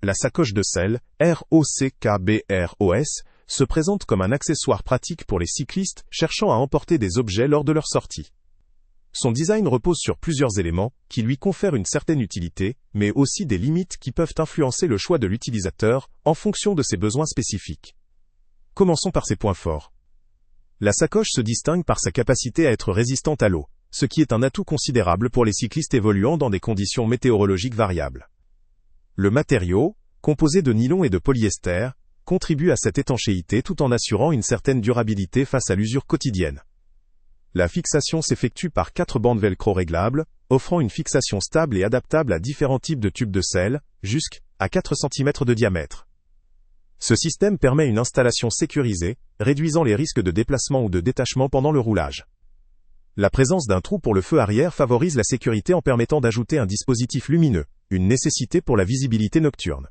La sacoche de selle, ROCKBROS, se présente comme un accessoire pratique pour les cyclistes cherchant à emporter des objets lors de leur sortie. Son design repose sur plusieurs éléments qui lui confèrent une certaine utilité, mais aussi des limites qui peuvent influencer le choix de l'utilisateur en fonction de ses besoins spécifiques. Commençons par ses points forts. La sacoche se distingue par sa capacité à être résistante à l'eau, ce qui est un atout considérable pour les cyclistes évoluant dans des conditions météorologiques variables. Le matériau, composé de nylon et de polyester, contribue à cette étanchéité tout en assurant une certaine durabilité face à l'usure quotidienne. La fixation s'effectue par 4 bandes velcro réglables, offrant une fixation stable et adaptable à différents types de tubes de selle, jusqu'à 4 cm de diamètre. Ce système permet une installation sécurisée, réduisant les risques de déplacement ou de détachement pendant le roulage. La présence d'un trou pour le feu arrière favorise la sécurité en permettant d'ajouter un dispositif lumineux, une nécessité pour la visibilité nocturne.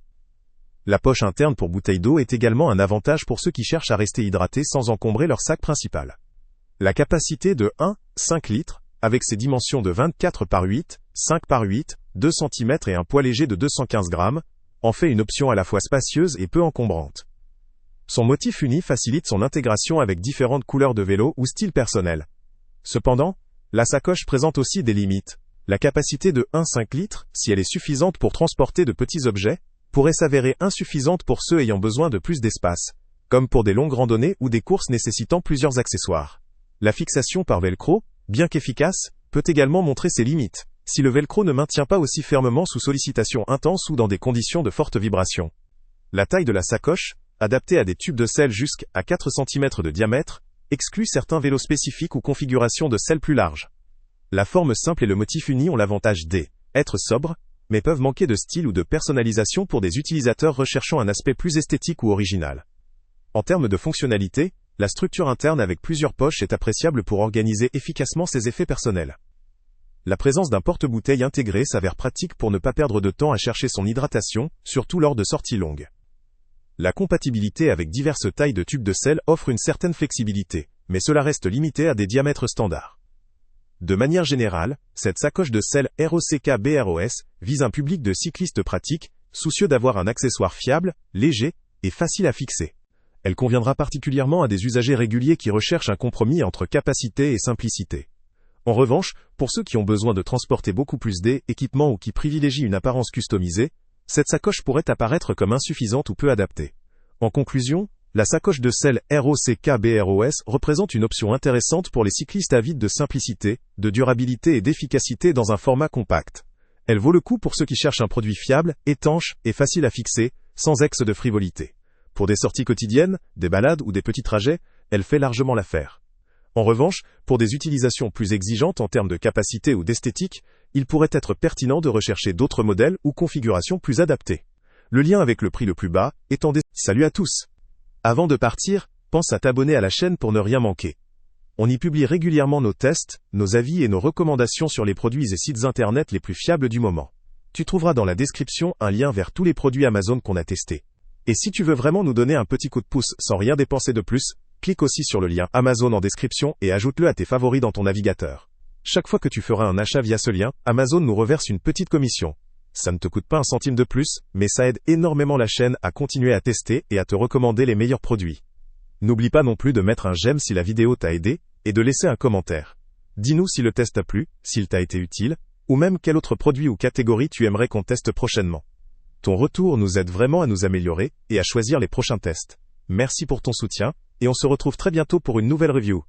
La poche interne pour bouteille d'eau est également un avantage pour ceux qui cherchent à rester hydratés sans encombrer leur sac principal. La capacité de 1,5 litres, avec ses dimensions de 24 par 8, 5 par 8, 2 cm et un poids léger de 215 grammes, en fait une option à la fois spacieuse et peu encombrante. Son motif uni facilite son intégration avec différentes couleurs de vélo ou styles personnels. Cependant, la sacoche présente aussi des limites. La capacité de 1,5 litres, si elle est suffisante pour transporter de petits objets, pourrait s'avérer insuffisante pour ceux ayant besoin de plus d'espace, comme pour des longues randonnées ou des courses nécessitant plusieurs accessoires. La fixation par velcro, bien qu'efficace, peut également montrer ses limites, si le velcro ne maintient pas aussi fermement sous sollicitation intense ou dans des conditions de forte vibration. La taille de la sacoche, adaptée à des tubes de selle jusqu'à 4 cm de diamètre, exclut certains vélos spécifiques ou configurations de selle plus larges. La forme simple et le motif uni ont l'avantage d'être sobres, mais peuvent manquer de style ou de personnalisation pour des utilisateurs recherchant un aspect plus esthétique ou original. En termes de fonctionnalité, la structure interne avec plusieurs poches est appréciable pour organiser efficacement ses effets personnels. La présence d'un porte-bouteille intégré s'avère pratique pour ne pas perdre de temps à chercher son hydratation, surtout lors de sorties longues. La compatibilité avec diverses tailles de tubes de selle offre une certaine flexibilité, mais cela reste limité à des diamètres standards. De manière générale, cette sacoche de selle ROCKBROS vise un public de cyclistes pratiques, soucieux d'avoir un accessoire fiable, léger et facile à fixer. Elle conviendra particulièrement à des usagers réguliers qui recherchent un compromis entre capacité et simplicité. En revanche, pour ceux qui ont besoin de transporter beaucoup plus d'équipements ou qui privilégient une apparence customisée, cette sacoche pourrait apparaître comme insuffisante ou peu adaptée. En conclusion, la sacoche de selle ROCKBROS représente une option intéressante pour les cyclistes avides de simplicité, de durabilité et d'efficacité dans un format compact. Elle vaut le coup pour ceux qui cherchent un produit fiable, étanche et facile à fixer, sans excès de frivolité. Pour des sorties quotidiennes, des balades ou des petits trajets, elle fait largement l'affaire. En revanche, pour des utilisations plus exigeantes en termes de capacité ou d'esthétique, il pourrait être pertinent de rechercher d'autres modèles ou configurations plus adaptées. Le lien avec le prix le plus bas est en description. Salut à tous! Avant de partir, pense à t'abonner à la chaîne pour ne rien manquer. On y publie régulièrement nos tests, nos avis et nos recommandations sur les produits et sites internet les plus fiables du moment. Tu trouveras dans la description un lien vers tous les produits Amazon qu'on a testés. Et si tu veux vraiment nous donner un petit coup de pouce sans rien dépenser de plus, clique aussi sur le lien Amazon en description et ajoute-le à tes favoris dans ton navigateur. Chaque fois que tu feras un achat via ce lien, Amazon nous reverse une petite commission. Ça ne te coûte pas un centime de plus, mais ça aide énormément la chaîne à continuer à tester et à te recommander les meilleurs produits. N'oublie pas non plus de mettre un j'aime si la vidéo t'a aidé, et de laisser un commentaire. Dis-nous si le test t'a plu, s'il t'a été utile, ou même quel autre produit ou catégorie tu aimerais qu'on teste prochainement. Ton retour nous aide vraiment à nous améliorer et à choisir les prochains tests. Merci pour ton soutien, et on se retrouve très bientôt pour une nouvelle review.